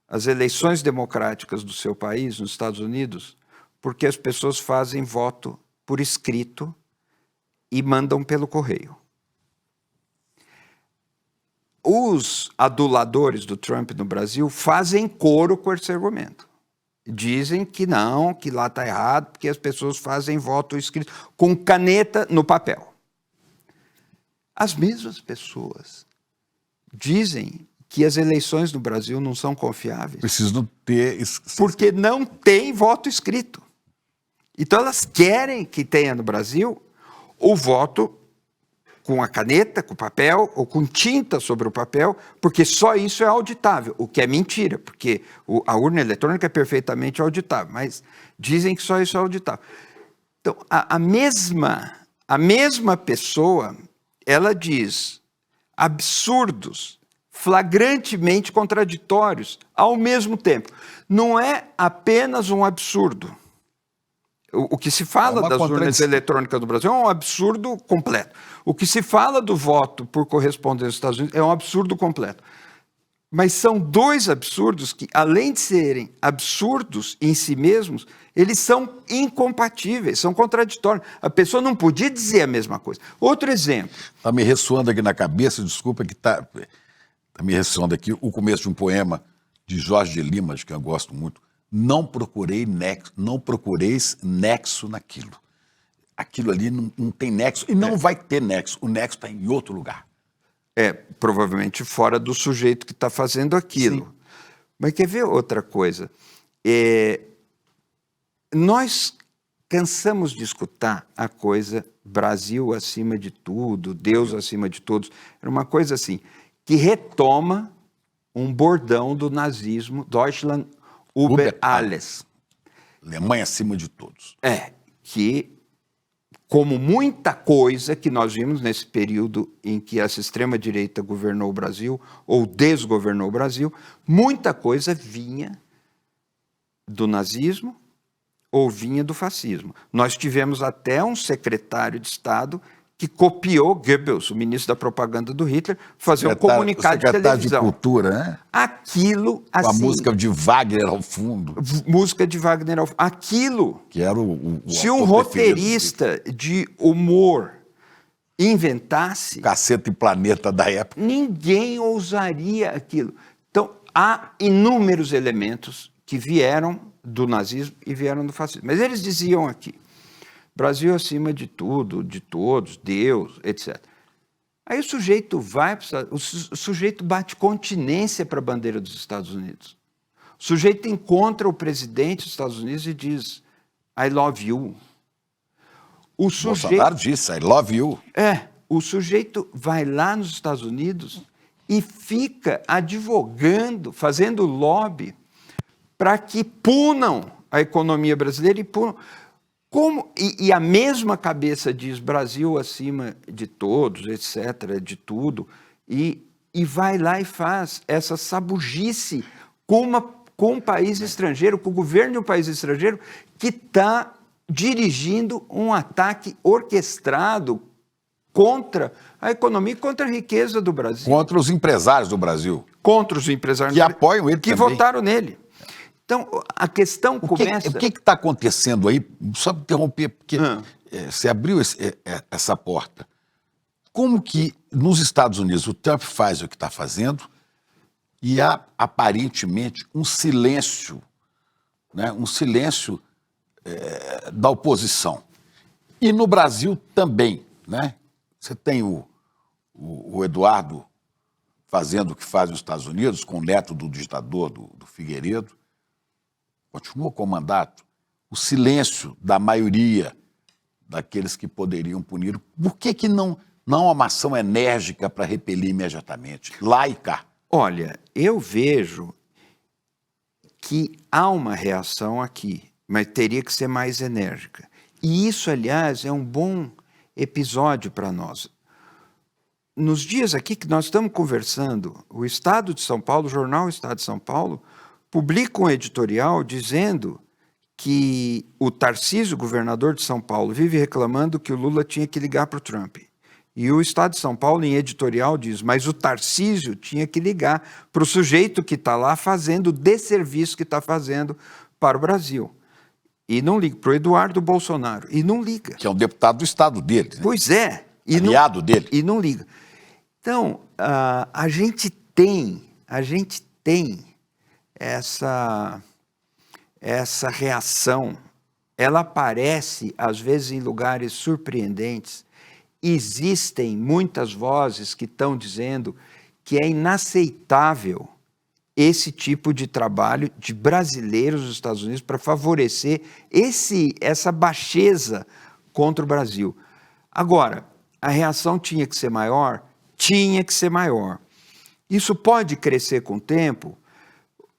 as eleições democráticas do seu país, nos Estados Unidos, porque as pessoas fazem voto por escrito e mandam pelo correio. Os aduladores do Trump no Brasil fazem coro com esse argumento. Dizem que não, que lá está errado, porque as pessoas fazem voto escrito com caneta no papel. As mesmas pessoas dizem que as eleições no Brasil não são confiáveis. Precisam ter... Porque não tem voto escrito. Então elas querem que tenha no Brasil o voto com a caneta, com o papel, ou com tinta sobre o papel, porque só isso é auditável, o que é mentira, porque a urna eletrônica é perfeitamente auditável, mas dizem que só isso é auditável. Então, a mesma pessoa, ela diz absurdos, flagrantemente contraditórios, ao mesmo tempo. Não é apenas um absurdo. O que se fala das urnas eletrônicas do Brasil é um absurdo completo. O que se fala do voto por correspondência nos Estados Unidos é um absurdo completo. Mas são dois absurdos que, além de serem absurdos em si mesmos, eles são incompatíveis, são contraditórios. A pessoa não podia dizer a mesma coisa. Outro exemplo. Está me ressoando aqui na cabeça, desculpa, que está me ressoando aqui o começo de um poema de Jorge de Lima, que eu gosto muito. Não procureis nexo naquilo. Aquilo ali não tem nexo e não vai ter nexo. O nexo está em outro lugar. Provavelmente fora do sujeito que está fazendo aquilo. Sim. Mas quer ver outra coisa? Nós cansamos de escutar a coisa Brasil acima de tudo, Deus acima de todos. Era uma coisa assim, que retoma um bordão do nazismo, Deutschland über alles. Alemanha acima de todos. Que, como muita coisa que nós vimos nesse período em que essa extrema-direita governou o Brasil, ou desgovernou o Brasil, muita coisa vinha do nazismo ou vinha do fascismo. Nós tivemos até um secretário de Estado que copiou Goebbels, o ministro da propaganda do Hitler, fazer um comunicado de televisão. De cultura, né? Aquilo, assim... Com a música de Wagner ao fundo. Música de Wagner ao fundo. Aquilo... Que era o se um roteirista de humor inventasse... Caceta e Planeta da época. Ninguém ousaria aquilo. Então, há inúmeros elementos que vieram do nazismo e vieram do fascismo. Mas eles diziam aqui, Brasil acima de tudo, de todos, Deus, etc. Aí o sujeito vai, o sujeito bate continência para a bandeira dos Estados Unidos. O sujeito encontra o presidente dos Estados Unidos e diz, I love you. O Bolsonaro disse, I love you. O sujeito vai lá nos Estados Unidos e fica advogando, fazendo lobby para que punam a economia brasileira e punam... E a mesma cabeça diz Brasil acima de todos, etc., de tudo, e vai lá e faz essa sabugice com um país estrangeiro, com o governo de um país estrangeiro que está dirigindo um ataque orquestrado contra a economia e contra a riqueza do Brasil. Contra os empresários do Brasil. Contra os empresários que apoiam ele que também. Votaram nele. Então, a questão começa... O que está acontecendo aí? Só para interromper, porque você abriu essa porta. Como que nos Estados Unidos o Trump faz o que está fazendo e há aparentemente um silêncio, né? Um silêncio da oposição. E no Brasil também, né? Você tem o Eduardo fazendo o que faz nos Estados Unidos, com o neto do ditador, do Figueiredo, continua com o mandato. O silêncio da maioria daqueles que poderiam punir. Por que não há uma ação enérgica para repelir imediatamente, lá e cá? Olha, eu vejo que há uma reação aqui, mas teria que ser mais enérgica. E isso, aliás, é um bom episódio para nós. Nos dias aqui que nós estamos conversando, o Estado de São Paulo, o jornal Estado de São Paulo, publica um editorial dizendo que o Tarcísio, governador de São Paulo, vive reclamando que o Lula tinha que ligar para o Trump. E o Estado de São Paulo, em editorial, diz, mas o Tarcísio tinha que ligar para o sujeito que está lá fazendo o desserviço que está fazendo para o Brasil. E não liga para o Eduardo Bolsonaro. E não liga. Que é um deputado do estado dele. Né? Pois é. Aliado dele. E não liga. Então, a gente tem essa reação, ela aparece, às vezes, em lugares surpreendentes. Existem muitas vozes que estão dizendo que é inaceitável esse tipo de trabalho de brasileiros nos Estados Unidos para favorecer essa baixeza contra o Brasil. Agora, a reação tinha que ser maior? Tinha que ser maior. Isso pode crescer com o tempo?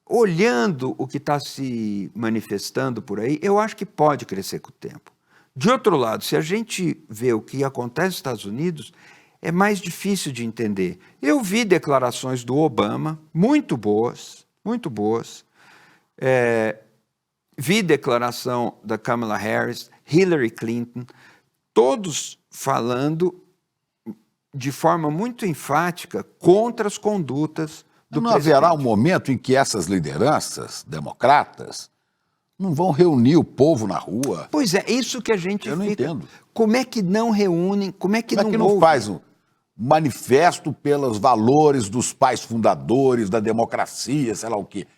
Olhando o que está se manifestando por aí, eu acho que pode crescer com o tempo. De outro lado, se a gente vê o que acontece nos Estados Unidos, é mais difícil de entender. Eu vi declarações do Obama, muito boas, muito boas. Vi declaração da Kamala Harris, Hillary Clinton, todos falando de forma muito enfática contra as condutas do não presidente. Haverá um momento em que essas lideranças democratas não vão reunir o povo na rua? Pois é, isso que a gente Eu não entendo. Como é que não reúnem? Como é que não faz um manifesto pelos valores dos pais fundadores, da democracia, sei lá o quê?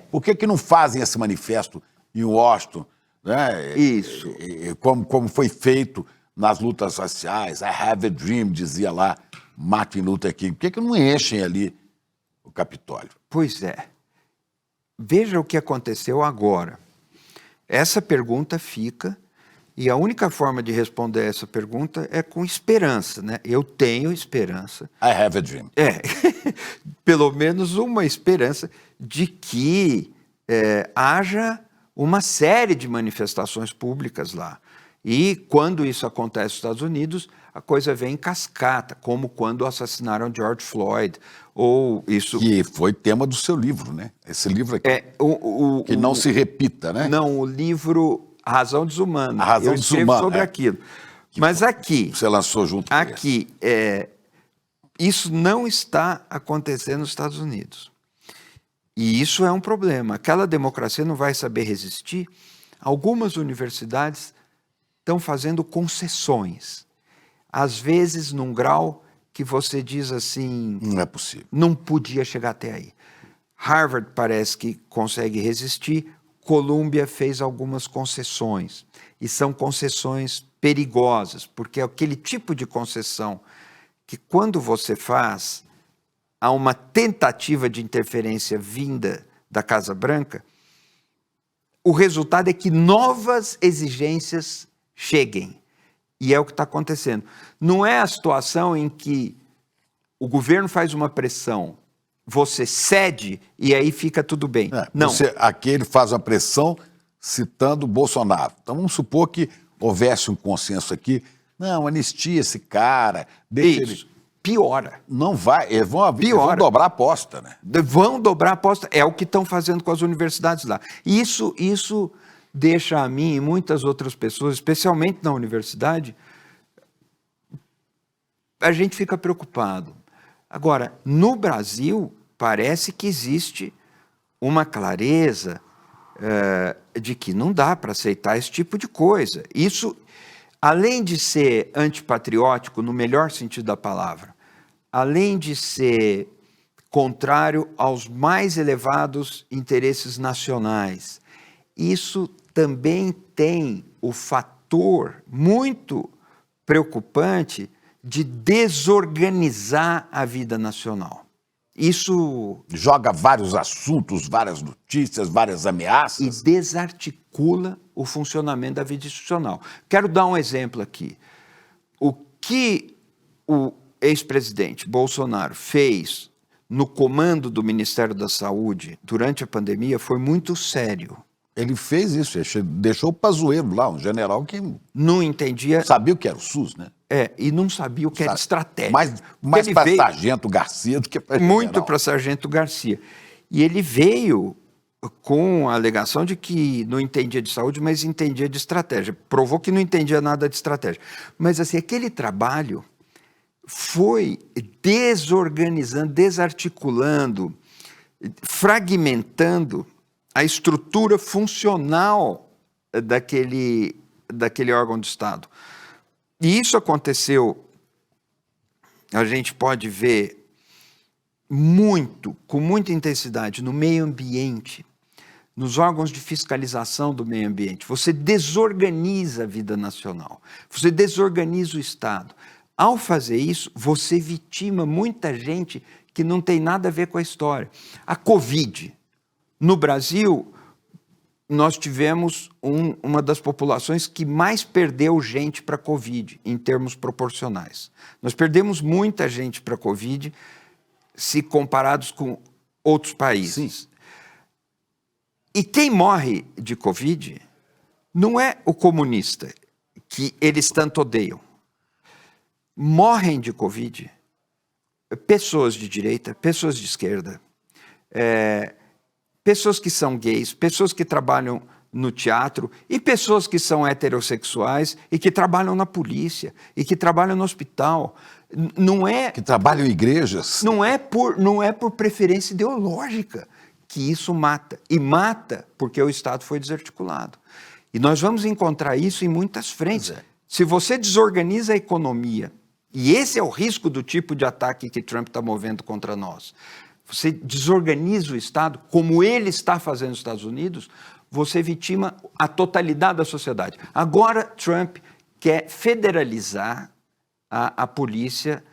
Por que não fazem esse manifesto em Washington? Né? Isso. Como foi feito nas lutas raciais, I have a dream, dizia lá Martin Luther King. Por que não enchem ali o Capitólio? Pois é. Veja o que aconteceu agora. Essa pergunta fica, e a única forma de responder essa pergunta é com esperança, né? Eu tenho esperança. I have a dream. Pelo menos uma esperança de que haja uma série de manifestações públicas lá. E quando isso acontece nos Estados Unidos, a coisa vem em cascata, como quando assassinaram George Floyd, ou isso... Que foi tema do seu livro, né? Esse livro aqui, que não se repita, né? Não, o livro A Razão Desumana. A Razão Desumana, sobre aquilo. Mas aqui... Você lançou junto com aqui, isso não está acontecendo nos Estados Unidos. E isso é um problema. Aquela democracia não vai saber resistir. Algumas universidades estão fazendo concessões. às vezes num grau que você diz assim... Não é possível. Não podia chegar até aí. Harvard parece que consegue resistir, Columbia fez algumas concessões, e são concessões perigosas, porque é aquele tipo de concessão que quando você faz, há uma tentativa de interferência vinda da Casa Branca, o resultado é que novas exigências cheguem. E é o que está acontecendo. Não é a situação em que o governo faz uma pressão, você cede e aí fica tudo bem. Não. Aqui ele faz uma pressão citando Bolsonaro. Então vamos supor que houvesse um consenso aqui. Não, anistia esse cara, deixa Isso. ele... Piora. Não vai, eles vão dobrar a aposta, né? Vão dobrar a aposta, é o que estão fazendo com as universidades lá. Isso deixa a mim e muitas outras pessoas, especialmente na universidade, a gente fica preocupado. Agora, no Brasil, parece que existe uma clareza de que não dá para aceitar esse tipo de coisa. Isso, além de ser antipatriótico, no melhor sentido da palavra, além de ser contrário aos mais elevados interesses nacionais, isso também tem o fator muito preocupante de desorganizar a vida nacional. Isso... joga vários assuntos, várias notícias, várias ameaças. E desarticula o funcionamento da vida institucional. Quero dar um exemplo aqui. O que o ex-presidente Bolsonaro fez no comando do Ministério da Saúde durante a pandemia foi muito sério. Ele fez isso, ele deixou o Pazuello lá, um general que não entendia... sabia o que era o SUS, né? E não sabia o que era estratégia. Mais para Sargento Garcia do que para general. Muito para Sargento Garcia. E ele veio com a alegação de que não entendia de saúde, mas entendia de estratégia. Provou que não entendia nada de estratégia. Mas assim, aquele trabalho foi desorganizando, desarticulando, fragmentando a estrutura funcional daquele órgão de Estado. E isso aconteceu, a gente pode ver com muita intensidade no meio ambiente, nos órgãos de fiscalização do meio ambiente. Você desorganiza a vida nacional, você desorganiza o Estado. Ao fazer isso, você vitima muita gente que não tem nada a ver com a história. A Covid. No Brasil, nós tivemos uma das populações que mais perdeu gente para a Covid, em termos proporcionais. Nós perdemos muita gente para a Covid, se comparados com outros países. Sim. E quem morre de Covid não é o comunista, que eles tanto odeiam. Morrem de Covid pessoas de direita, pessoas de esquerda, pessoas que são gays, pessoas que trabalham no teatro e pessoas que são heterossexuais e que trabalham na polícia e que trabalham no hospital. Não é... que trabalham em igrejas. Não é por preferência ideológica que isso mata. E mata porque o Estado foi desarticulado. E nós vamos encontrar isso em muitas frentes. Se você desorganiza a economia, e esse é o risco do tipo de ataque que Trump está movendo contra nós, você desorganiza o Estado, como ele está fazendo nos Estados Unidos, você vitima a totalidade da sociedade. Agora, Trump quer federalizar a polícia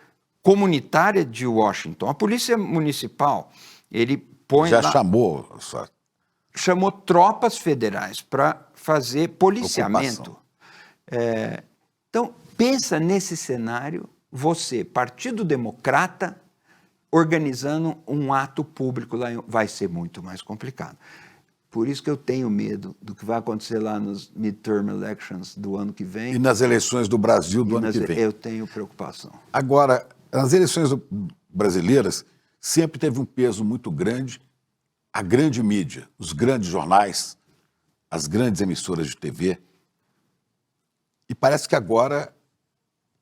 comunitária de Washington. A polícia municipal, ele põe já lá, chamou tropas federais para fazer policiamento. Então, pensa nesse cenário, você, Partido Democrata, organizando um ato público lá, vai ser muito mais complicado. Por isso que eu tenho medo do que vai acontecer lá nos midterm elections do ano que vem. E nas eleições do Brasil do ano que vem. Eu tenho preocupação. Agora, nas eleições brasileiras, sempre teve um peso muito grande a grande mídia, os grandes jornais, as grandes emissoras de TV. E parece que agora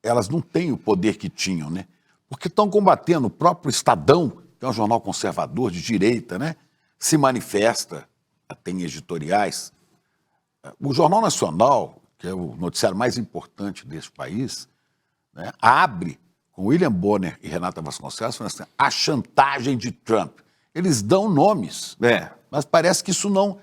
elas não têm o poder que tinham, né? Porque estão combatendo o próprio Estadão, que é um jornal conservador de direita, né? Se manifesta, tem editoriais. O Jornal Nacional, que é o noticiário mais importante desse país, né, abre com William Bonner e Renata Vasconcelos, falando assim, a chantagem de Trump. Eles dão nomes, mas parece que isso não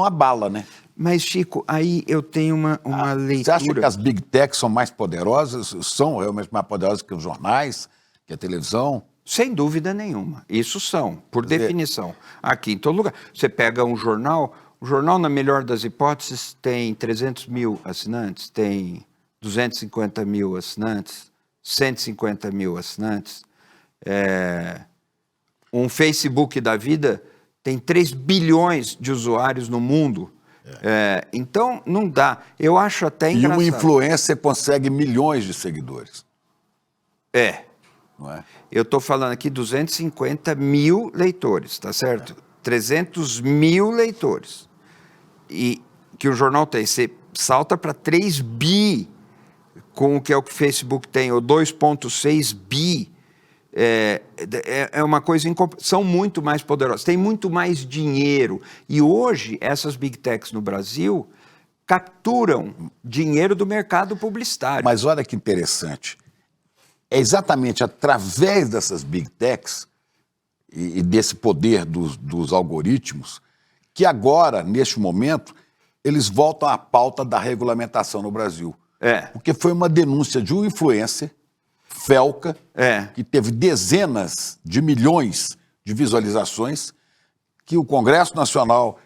abala, né? Mas, Chico, aí eu tenho uma leitura... Você acha que as Big Techs são mais poderosas? São realmente mais poderosas que os jornais, que a televisão? Sem dúvida nenhuma. Isso são, por definição. Aqui em todo lugar. Você pega um jornal, o jornal, na melhor das hipóteses, tem 300 mil assinantes, tem 250 mil assinantes, 150 mil assinantes. Um Facebook da vida tem 3 bilhões de usuários no mundo. Então, não dá. Eu acho até engraçado. E uma influencer consegue milhões de seguidores. Não é? Eu estou falando aqui 250 mil leitores, tá certo? 300 mil leitores. E que o jornal tem. Você salta para 3 bi, com o que é o que o Facebook tem, ou 2,6 bi. É uma coisa são muito mais poderosas, tem muito mais dinheiro. E hoje, essas Big Techs no Brasil capturam dinheiro do mercado publicitário. Mas olha que interessante. É exatamente através dessas Big Techs e desse poder dos algoritmos que agora, neste momento, eles voltam à pauta da regulamentação no Brasil. Porque foi uma denúncia de um influencer, Felca, que teve dezenas de milhões de visualizações, que o Congresso Nacional,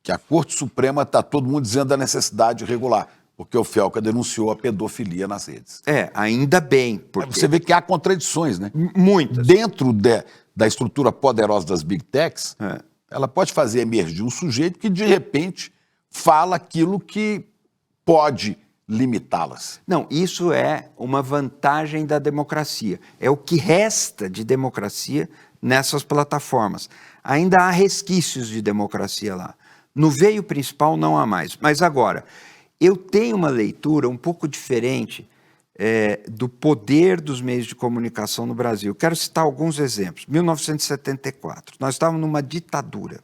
que a Corte Suprema, está todo mundo dizendo da necessidade de regular, porque o Felca denunciou a pedofilia nas redes. Ainda bem. Porque... Você vê que há contradições, né? Muitas. Dentro da estrutura poderosa das Big Techs, ela pode fazer emergir um sujeito que, de repente, fala aquilo que pode limitá-las. Não, isso é uma vantagem da democracia. É o que resta de democracia nessas plataformas. Ainda há resquícios de democracia lá. No veio principal não há mais. Mas agora, eu tenho uma leitura um pouco diferente do poder dos meios de comunicação no Brasil. Quero citar alguns exemplos. 1974, nós estávamos numa ditadura.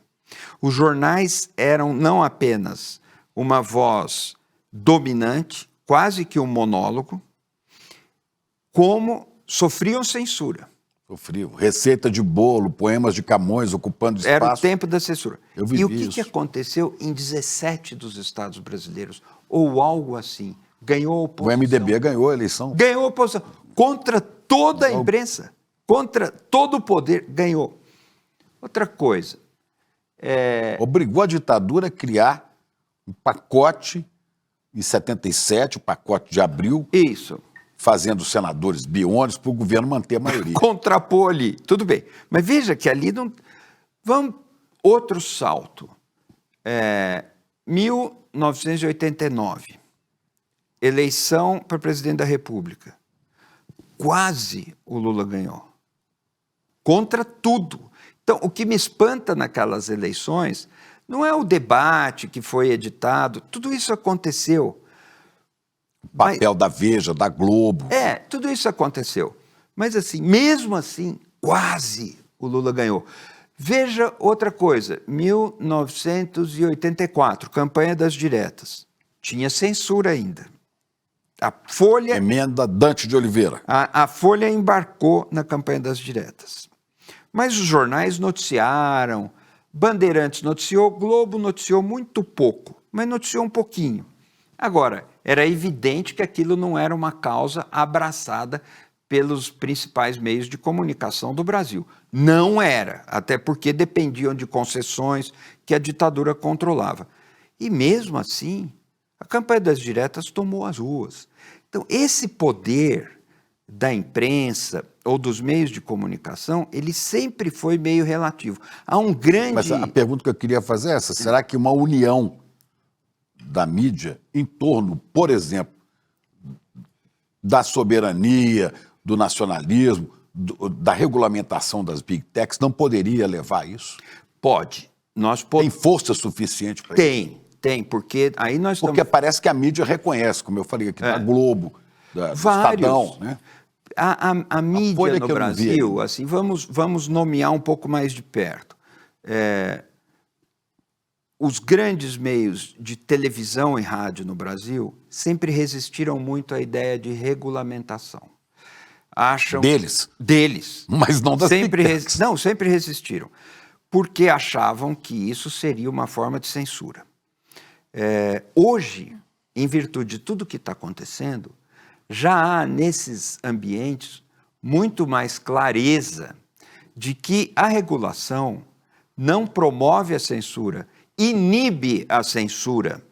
Os jornais eram não apenas uma voz dominante, quase que um monólogo, como sofriam censura. Sofriam. Receita de bolo, poemas de Camões ocupando espaço. Era o tempo da censura. Eu vivi e o que, isso. que aconteceu em 17 dos estados brasileiros? Ou algo assim. Ganhou a oposição. O MDB ganhou a eleição. Ganhou a oposição. Contra toda a imprensa. Contra todo o poder, ganhou. Outra coisa. Obrigou a ditadura a criar um pacote, em 77, o pacote de abril. Isso. Fazendo os senadores biônicos para o governo manter a maioria. Contrapor ali, tudo bem. Mas veja que ali não... Vamos, outro salto. 1989, eleição para presidente da República. Quase o Lula ganhou. Contra tudo. Então, o que me espanta naquelas eleições não é o debate que foi editado, tudo isso aconteceu. O papel da Veja, da Globo. Tudo isso aconteceu. Mas assim, mesmo assim, quase o Lula ganhou. Veja outra coisa, 1984, campanha das diretas. Tinha censura ainda. A Folha... Emenda Dante de Oliveira. A Folha embarcou na campanha das diretas. Mas os jornais noticiaram, Bandeirantes noticiou, Globo noticiou muito pouco, mas noticiou um pouquinho. Agora, era evidente que aquilo não era uma causa abraçada pelos principais meios de comunicação do Brasil. Não era, até porque dependiam de concessões que a ditadura controlava. E mesmo assim, a campanha das diretas tomou as ruas. Então, esse poder da imprensa ou dos meios de comunicação, ele sempre foi meio relativo. Há um grande... Mas a pergunta que eu queria fazer é essa, será que uma união da mídia em torno, por exemplo, da soberania, do nacionalismo, da regulamentação das Big Techs, não poderia levar a isso? Pode. Tem força suficiente para isso? Tem, porque aí nós estamos... Porque parece que a mídia reconhece, como eu falei aqui, da Globo, do Estadão, né? A mídia no Brasil, assim, vamos nomear um pouco mais de perto. os grandes meios de televisão e rádio no Brasil sempre resistiram muito à ideia de regulamentação. Deles. Mas não das Não, sempre resistiram. Porque achavam que isso seria uma forma de censura. Hoje, em virtude de tudo que está acontecendo, já há nesses ambientes muito mais clareza de que a regulação não promove a censura, inibe a censura.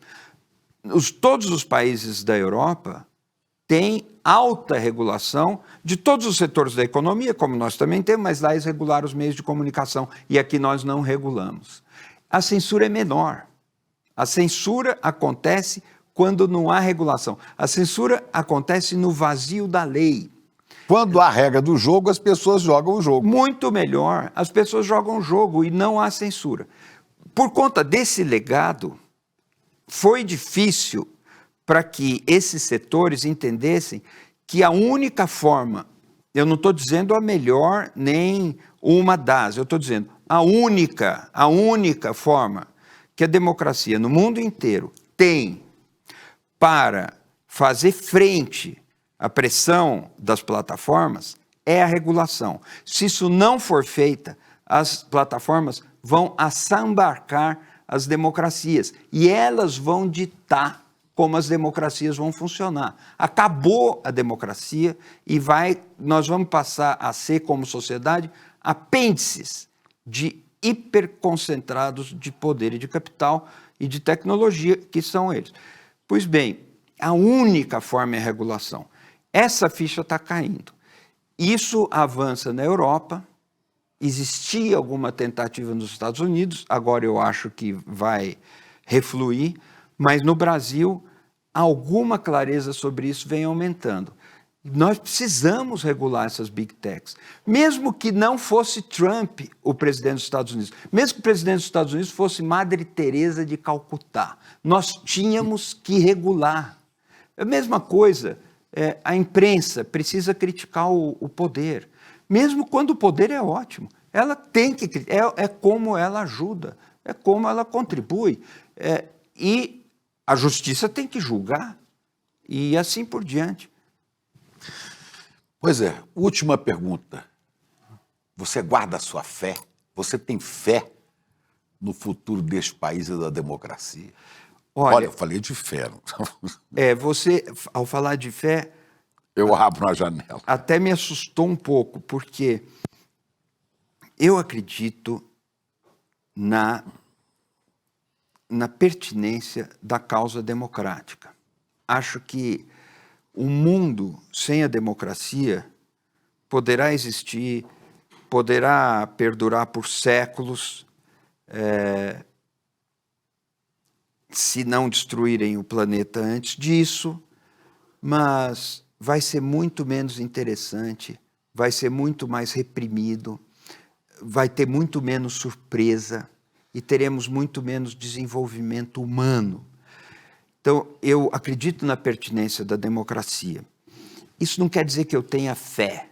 Todos os países da Europa têm alta regulação de todos os setores da economia, como nós também temos, mas lá eles regularam os meios de comunicação e aqui nós não regulamos. A censura é menor. A censura acontece quando não há regulação. A censura acontece no vazio da lei. Quando há regra do jogo, as pessoas jogam o jogo. Muito melhor, as pessoas jogam o jogo e não há censura. Por conta desse legado, foi difícil para que esses setores entendessem que a única forma, eu não estou dizendo a melhor nem uma das, eu estou dizendo a única forma que a democracia no mundo inteiro tem para fazer frente à pressão das plataformas é a regulação. Se isso não for feita, as plataformas vão assambarcar as democracias e elas vão ditar como as democracias vão funcionar. Acabou a democracia e nós vamos passar a ser, como sociedade, apêndices de hiperconcentrados de poder e de capital e de tecnologia, que são eles. Pois bem, a única forma é a regulação. Essa ficha está caindo. Isso avança na Europa, existia alguma tentativa nos Estados Unidos, agora eu acho que vai refluir, mas no Brasil alguma clareza sobre isso vem aumentando. Nós precisamos regular essas big techs. Mesmo que não fosse Trump o presidente dos Estados Unidos, mesmo que o presidente dos Estados Unidos fosse Madre Teresa de Calcutá, nós tínhamos que regular. A mesma coisa, a imprensa precisa criticar o poder, mesmo quando o poder é ótimo. Ela tem que criticar, é como ela ajuda, é como ela contribui. E a justiça tem que julgar, e assim por diante. Pois é, última pergunta. Você guarda a sua fé? Você tem fé no futuro deste país e da democracia? Olha, eu falei de fé. Você, ao falar de fé... Eu abro uma janela. Até me assustou um pouco, porque eu acredito na pertinência da causa democrática. Acho que o mundo sem a democracia poderá existir, poderá perdurar por séculos, se não destruírem o planeta antes disso, mas vai ser muito menos interessante, vai ser muito mais reprimido, vai ter muito menos surpresa e teremos muito menos desenvolvimento humano. Então, eu acredito na pertinência da democracia. Isso não quer dizer que eu tenha fé.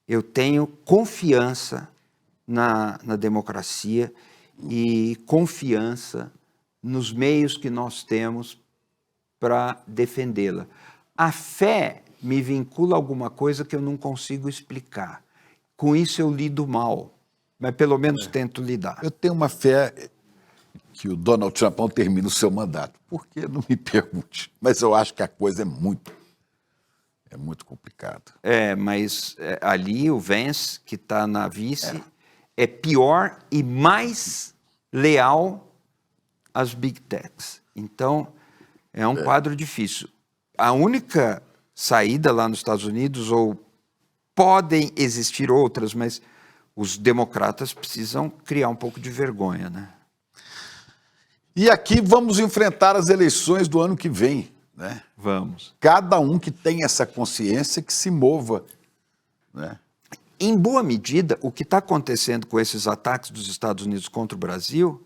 Eu tenho confiança na democracia e confiança nos meios que nós temos para defendê-la. A fé me vincula a alguma coisa que eu não consigo explicar. Com isso eu lido mal, mas pelo menos tento lidar. Eu tenho uma fé que o Donald Trump não termine o seu mandato. Por que? Não me pergunte. Mas eu acho que a coisa é muito complicada. Mas ali o Vance, que está na vice, é pior e mais leal às big techs. Então, é um quadro difícil. A única saída lá nos Estados Unidos, ou podem existir outras, mas os democratas precisam criar um pouco de vergonha, né? E aqui vamos enfrentar as eleições do ano que vem, né? Vamos. Cada um que tem essa consciência que se mova, né? Em boa medida, o que está acontecendo com esses ataques dos Estados Unidos contra o Brasil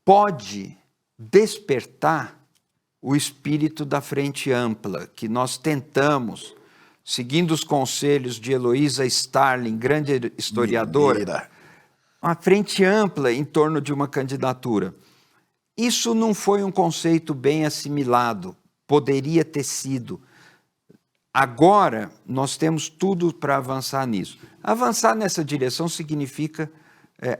pode despertar o espírito da frente ampla, que nós tentamos, seguindo os conselhos de Eloísa Starling, grande historiadora, uma frente ampla em torno de uma candidatura. Isso não foi um conceito bem assimilado, poderia ter sido. Agora, nós temos tudo para avançar nisso. Avançar nessa direção significa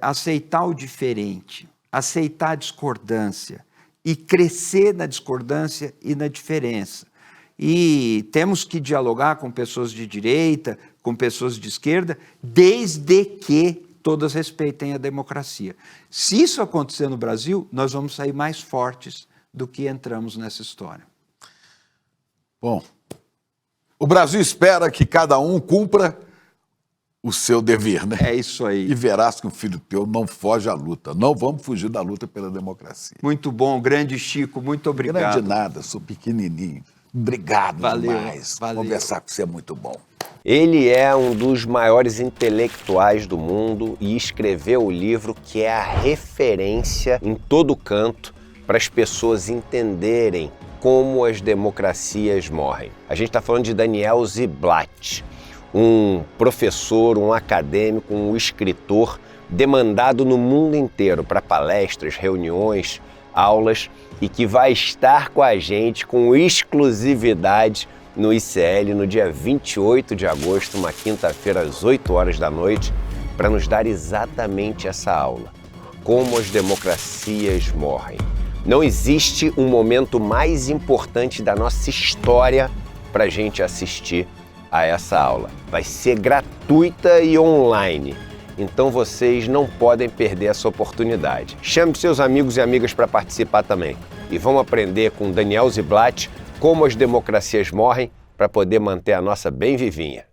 aceitar o diferente, aceitar a discordância e crescer na discordância e na diferença. E temos que dialogar com pessoas de direita, com pessoas de esquerda, desde que todas respeitem a democracia. Se isso acontecer no Brasil, nós vamos sair mais fortes do que entramos nessa história. Bom, o Brasil espera que cada um cumpra o seu dever, né? É isso aí. E verás que o filho teu não foge à luta. Não vamos fugir da luta pela democracia. Muito bom, grande Chico, muito obrigado. Grande nada, sou pequenininho. Obrigado demais. Valeu. Conversar com você é muito bom. Ele é um dos maiores intelectuais do mundo e escreveu o livro que é a referência em todo canto para as pessoas entenderem como as democracias morrem. A gente está falando de Daniel Ziblatt, um professor, um acadêmico, um escritor demandado no mundo inteiro para palestras, reuniões, aulas e que vai estar com a gente com exclusividade no ICL no dia 28 de agosto, uma quinta-feira, às 8 horas da noite, para nos dar exatamente essa aula. Como as democracias morrem. Não existe um momento mais importante da nossa história para a gente assistir a essa aula. Vai ser gratuita e online. Então vocês não podem perder essa oportunidade. Chame seus amigos e amigas para participar também. E vamos aprender com Daniel Ziblatt como as democracias morrem para poder manter a nossa bem vivinha.